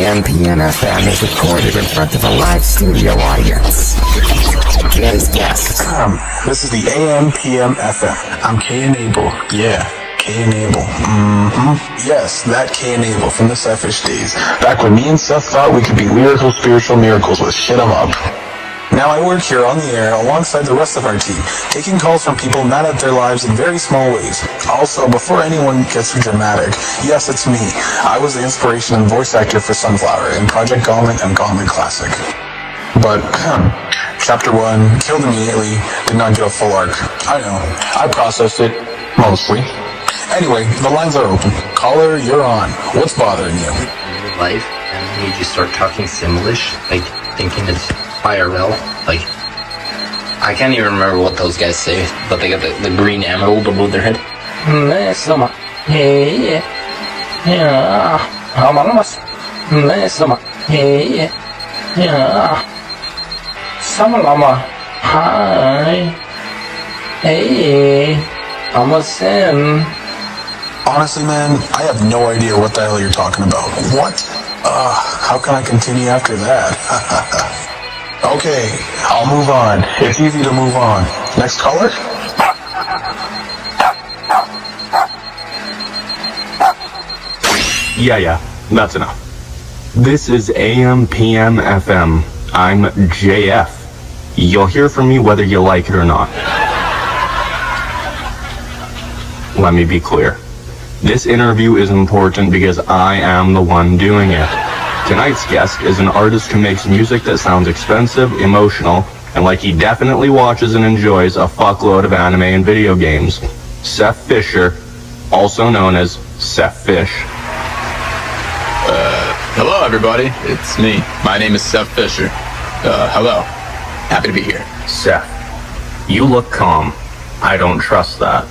AM/PM FM is recorded in front of a live studio audience. Today's guest. This is the AM/PM FM. I'm K-Enable. Yeah, K-Enable. Yes, that K-Enable from the Sephish days. Back when me and Seph thought we could be lyrical spiritual miracles with shit 'em up. Now I work here on the air alongside the rest of our team, taking calls from people mad at their lives in very small ways. Also, before anyone gets too dramatic, yes, it's me. I was the inspiration and voice actor for Sunflower in Project Gauntlet and Gauntlet Classic. But, Chapter 1, killed immediately, did not get a full arc. I know, I processed it, mostly. Anyway, the lines are open. Caller, you're on. What's bothering you? In your life, and made you start talking Simlish, like thinking it's IRL, like, I can't even remember what those guys say, but they got the green emerald above their head. Hi. Hey, I'm a Sim. Honestly, man, I have no idea what the hell you're talking about. What? How can I continue after that? Okay, I'll move on. It's easy to move on. Next caller? Yeah, that's enough. This is AM/PM FM. I'm JF. You'll hear from me whether you like it or not. Let me be clear. This interview is important because I am the one doing it. Tonight's guest is an artist who makes music that sounds expensive, emotional, and like he definitely watches and enjoys a fuckload of anime and video games. Seph Fisher, also known as Seph Fish. Hello everybody, it's me. My name is Seph Fisher. Hello. Happy to be here. Seph, you look calm. I don't trust that.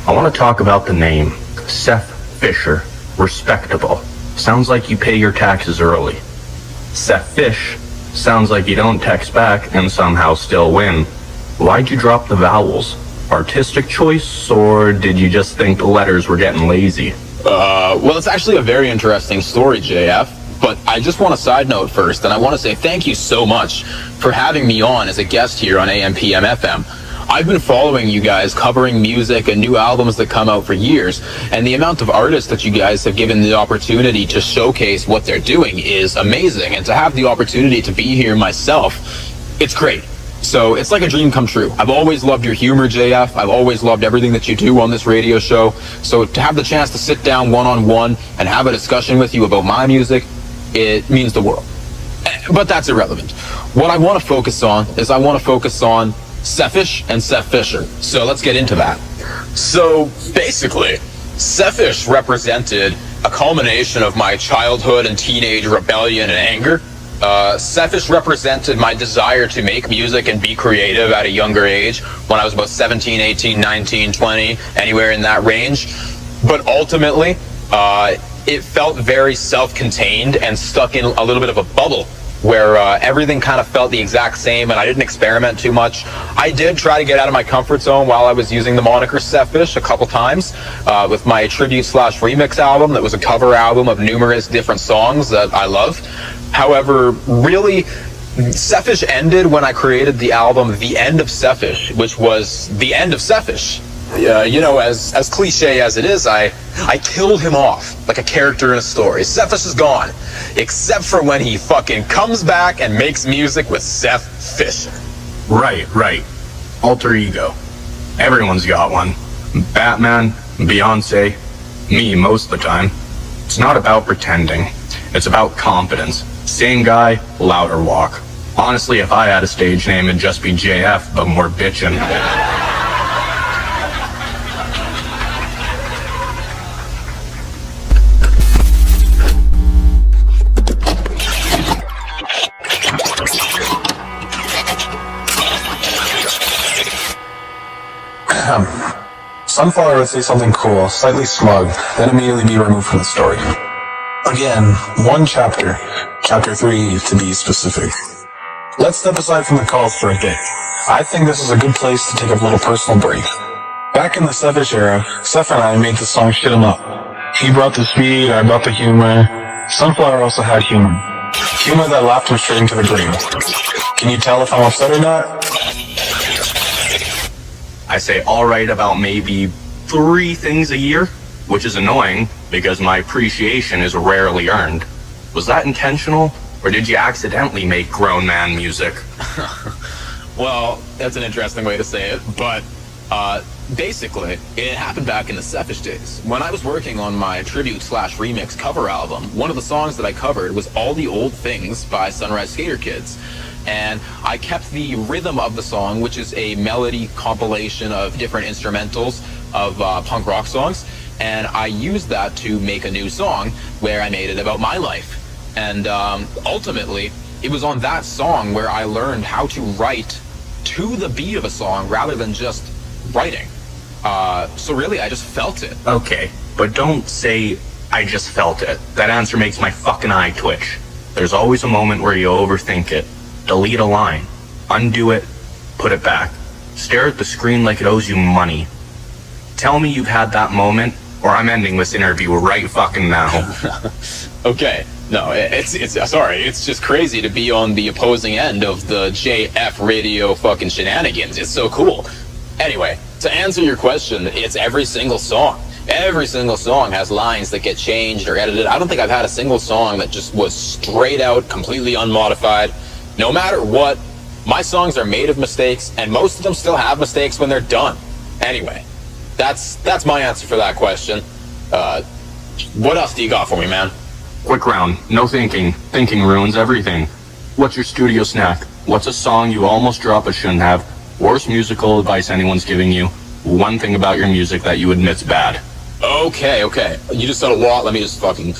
I want to talk about the name. Seph Fisher. Respectable. Sounds like you pay your taxes early. Seph Fish sounds like you don't text back and somehow still win. Why'd you drop the vowels? Artistic choice, or did you just think the letters were getting lazy? Well, it's actually a very interesting story, JF. But I just want a side note first, and I want to say thank you so much for having me on as a guest here on AM/PM FM. I've been following you guys covering music and new albums that come out for years, and the amount of artists that you guys have given the opportunity to showcase what they're doing is amazing, and to have the opportunity to be here myself, it's great. So it's like a dream come true. I've always loved your humor, JF. I've always loved everything that you do on this radio show. So to have the chance to sit down one-on-one and have a discussion with you about my music, it means the world. But that's irrelevant. What I want to focus on is Sephish and Seph Fisher. So let's get into that. So basically, Sephish represented a culmination of my childhood and teenage rebellion and anger. Sephish represented my desire to make music and be creative at a younger age when I was about 17, 18, 19, 20, anywhere in that range. But ultimately, it felt very self-contained and stuck in a little bit of a bubble where everything kind of felt the exact same and I didn't experiment too much. I did try to get out of my comfort zone while I was using the moniker Sephish a couple times with my tribute/remix album that was a cover album of numerous different songs that I love. However, really, Sephish ended when I created the album The End of Sephish, which was the end of Sephish. You know, as cliche as it is, I killed him off like a character in a story. Sephish is gone, except for when he fucking comes back and makes music with Seph Fisher. Right. Alter ego. Everyone's got one. Batman, Beyonce, me most of the time. It's not about pretending. It's about confidence. Same guy, louder walk. Honestly, if I had a stage name, it'd just be JF, but more bitchin'. Sunflower would say something cool, slightly smug, then immediately be removed from the story. Again, one chapter. Chapter 3, to be specific. Let's step aside from the calls for a bit. I think this is a good place to take a little personal break. Back in the Sephish era, Seph and I made the song Shit 'Em Up. He brought the speed, I brought the humor. Sunflower also had humor. Humor that laughed him straight into the grave. Can you tell if I'm upset or not? I say all right about maybe 3 things a year, which is annoying because my appreciation is rarely earned. Was that intentional, or did you accidentally make grown man music? Well, that's an interesting way to say it, but basically, it happened back in the Sephish days. When I was working on my tribute/remix cover album, one of the songs that I covered was All the Old Things by Sunrise Skater Kids. And I kept the rhythm of the song, which is a melody compilation of different instrumentals of punk rock songs, and I used that to make a new song where I made it about my life. And ultimately, it was on that song where I learned how to write to the beat of a song rather than just writing. So really, I just felt it. Okay, but don't say, I just felt it. That answer makes my fucking eye twitch. There's always a moment where you overthink it. Delete a line. Undo it. Put it back. Stare at the screen like it owes you money. Tell me you've had that moment, or I'm ending this interview right fucking now. Okay, no, it's sorry, it's just crazy to be on the opposing end of the JF radio fucking shenanigans. It's so cool. Anyway, to answer your question, it's every single song. Every single song has lines that get changed or edited. I don't think I've had a single song that just was straight out, completely unmodified. No matter what, my songs are made of mistakes, and most of them still have mistakes when they're done. Anyway, that's my answer for that question. What else do you got for me, man? Quick round. No thinking. Thinking ruins everything. What's your studio snack? What's a song you almost dropped but shouldn't have? Worst musical advice anyone's giving you? One thing about your music that you admit's bad. Okay. You just said a lot. Let me just fucking...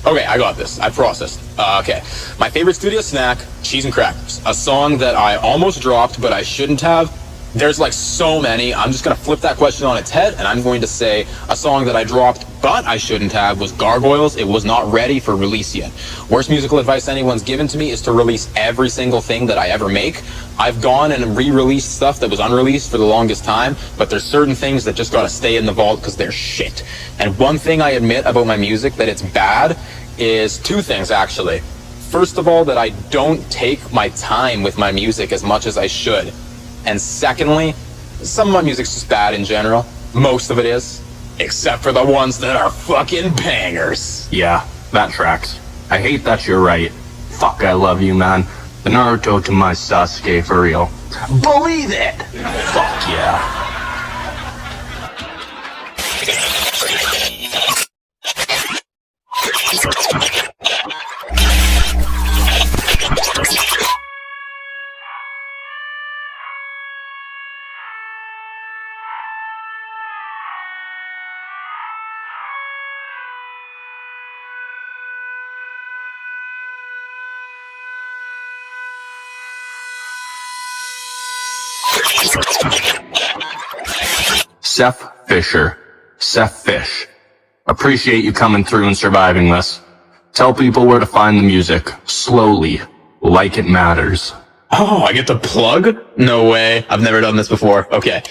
Okay, I got this. I processed. Okay. My favorite studio snack, cheese and crackers. A song that I almost dropped, but I shouldn't have. There's like so many. I'm just going to flip that question on its head, and I'm going to say a song that I dropped, but I shouldn't have, was Gargoyles. It was not ready for release yet. Worst musical advice anyone's given to me is to release every single thing that I ever make. I've gone and re-released stuff that was unreleased for the longest time, but there's certain things that just got to stay in the vault because they're shit. And one thing I admit about my music that it's bad is 2 things, actually. First of all, that I don't take my time with my music as much as I should. And secondly, some of my music's just bad in general. Most of it is. Except for the ones that are fucking bangers. Yeah, that tracks. I hate that you're right. Fuck, I love you, man. The Naruto to my Sasuke, for real. Believe it! Fuck yeah. Seph Fisher. Seph Fish. Appreciate you coming through and surviving this. Tell people where to find the music. Slowly. Like it matters. Oh, I get to plug? No way. I've never done this before. Okay.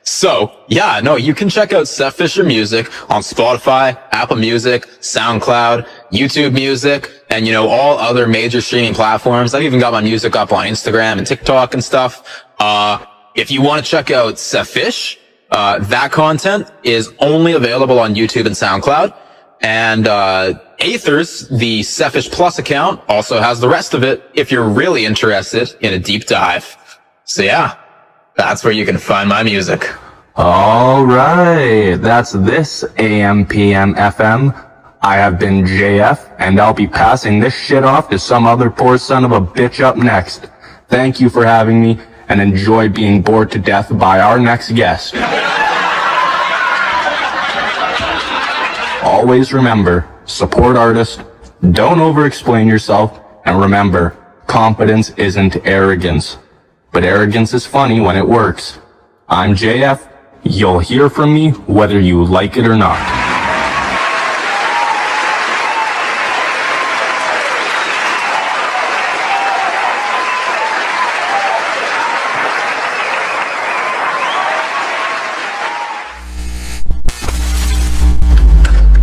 So, yeah, no, you can check out Seph Fisher Music on Spotify, Apple Music, SoundCloud, YouTube Music, and, you know, all other major streaming platforms. I've even got my music up on Instagram and TikTok and stuff. If you want to check out Seph Fish, that content is only available on YouTube and SoundCloud. And Aethers, the Sephish Plus account, also has the rest of it if you're really interested in a deep dive. So yeah, that's where you can find my music. All right, that's this AM PM FM. I have been JF, and I'll be passing this shit off to some other poor son of a bitch up next. Thank you for having me, and enjoy being bored to death by our next guest. Always remember, support artists, don't over-explain yourself, and remember, competence isn't arrogance. But arrogance is funny when it works. I'm JF. You'll hear from me whether you like it or not.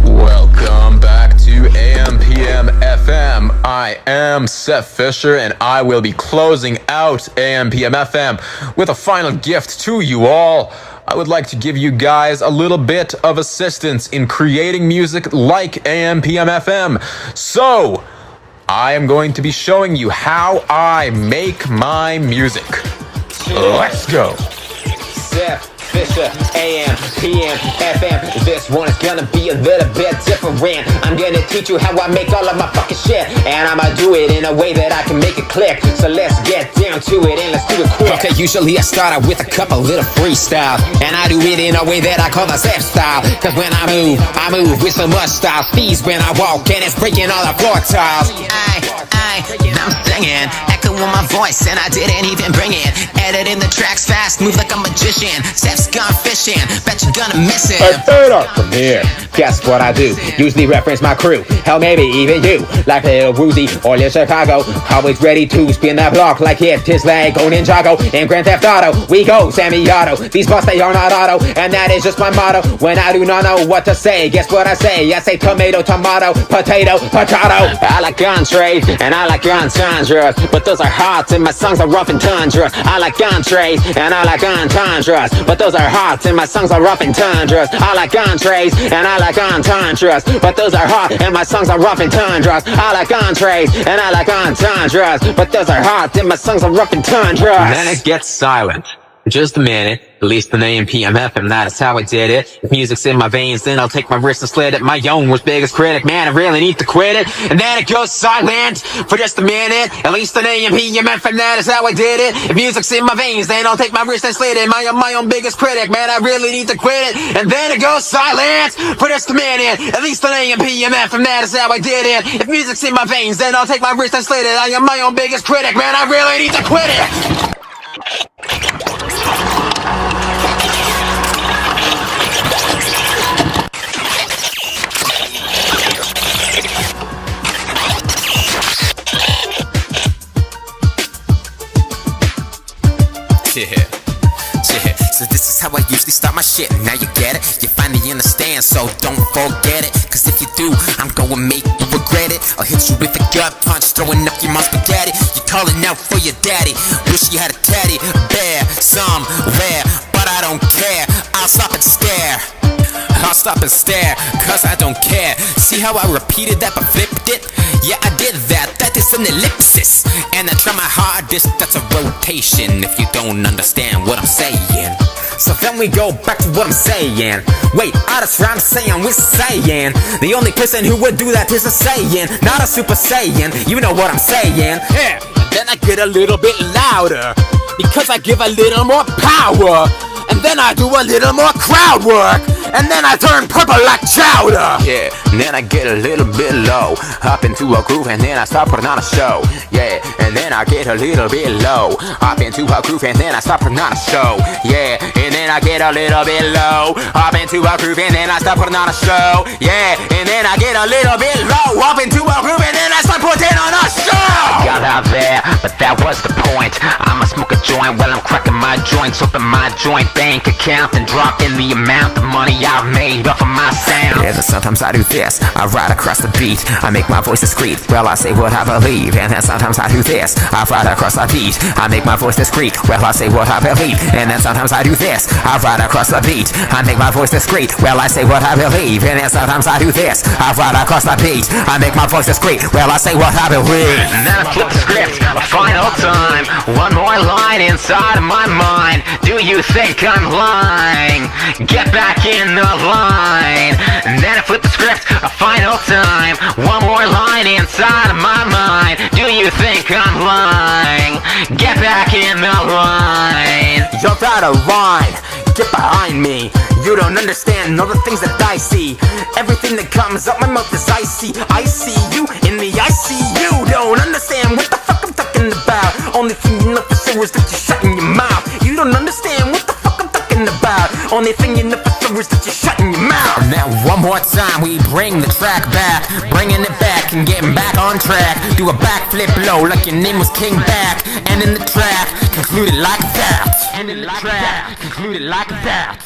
Welcome back to AM/PM I am Seph Fisher, and I will be closing out AM PM FM with a final gift to you all. I would like to give you guys a little bit of assistance in creating music like AM PM FM. So, I am going to be showing you how I make my music. Let's go. Seph Fisher, AM, PM, FM. This one is gonna be a little bit different. I'm gonna teach you how I make all of my fucking shit, and I'ma do it in a way that I can make it click. So let's get down to it and let's do it quick. Okay, usually I start out with a couple little freestyle, and I do it in a way that I call the Seph style. Cause when I move with so much style. Speeds when I walk, and it's breaking all the floor tiles. I'm singing, echoing my voice, and I didn't even bring it. Editing the tracks fast, move like a magician. Seph's gone fishing, bet you're gonna miss it. From here, guess what I do? Usually reference my crew, hell maybe even you. Like Lil Woozy or Lil Chicago, always ready to spin that block like it is Lego Ninjago. In Grand Theft Auto, we go semi-auto. These busts, they are not auto, and that is just my motto. When I do not know what to say, guess what I say? I say tomato, tomato, potato, potato. I like entrees, and I like entendres, but those are hot, and my songs are rough and tundra. I like entrees, and I like entendres, but those are hot, and my songs are rough and tundras. I like entrees, and I like entendres, but those are hot, and my songs are rough and tundras. I like entrees, and I like entendres, but those are hot, and my songs are rough and tundras. And then it gets silent. Just a minute, at least an AM PM FM, that is how I did it. If music's in my veins, then I'll take my wrist and slit it. My own worst biggest critic, man, I really need to quit it. And then it goes silent for just a minute, at least an AM PM FM, that is how I did it. If music's in my veins, then I'll take my wrist and slit it. My own biggest critic, man, I really need to quit it. And then it goes silent for just a minute, at least an AM PM FM, that is how I did it. If music's in my veins, then I'll take my wrist and slit it. I am my own biggest critic, man, I really need to quit it. So this is how I usually start my shit. Now you get it, you finally understand, so don't forget it. Cause if you do, I'm gonna make you regret it. I'll hit you with a gut punch, throwing up your mom's spaghetti. You're calling out for your daddy, wish you had a teddy bear somewhere, but I don't care. I'll stop and stare. I'll stop and stare, cause I don't care. See how I repeated that but flipped it? Yeah, I did that, that is an ellipsis. And I try my hardest, that's a rotation. If you don't understand what I'm saying. So then we go back to what I'm saying. Wait, I just rhyme saying we're saying. The only person who would do that is a Saiyan, not a Super Saiyan. You know what I'm saying? Yeah, and then I get a little bit louder, because I give a little more power. And then I do a little more crowd work, and then I turn purple like chowder. Yeah, and then I get a little bit low, hop into a groove, and then I start putting on a show. Yeah, and then I get a little bit low, hop into a groove, and then I start putting on a show. Yeah, and then I get a little bit low, hop into a groove, and then I start putting on a show. Yeah, and then I get a little bit low, hop into a groove, and then I start putting on a show. Got out there, but that was the point. I'ma smoke a joint while I'm cracking my joints, open my joint bank account and drop in the amount of money I've made off of my sound. Yeah, then sometimes I do this, I ride across the beat, I make my voice discreet, well I say what I believe. And then sometimes I do this, I ride across the beat, I make my voice discreet, well I say what I believe. And then sometimes I do this, I ride across the beat, I make my voice discreet, well I say what I believe. And then sometimes I do this, I ride across the beat, I make my voice discreet, well I say what I believe. And then I flip the script, a final time, one more line inside of my mind. Do you think I'm lying? Get back in the line. And then I flip the script a final time, one more line inside of my mind. Do you think I'm lying? Get back in the line. You're out of line, get behind me. You don't understand all the things that I see. Everything that comes up my mouth is icy. I see you in the ICU. Don't understand what the fuck I'm talking about. Only thing you know for sure is that you're shutting your mouth. You don't understand what the fuck I'm talking about. Only thing you know for sure is that you're shutting your mouth. And now one more time we bring the track back, bringing it back and getting back on track. Do a backflip low like your name was King Back. And in the track, concluded like that. And in the track, concluded like that.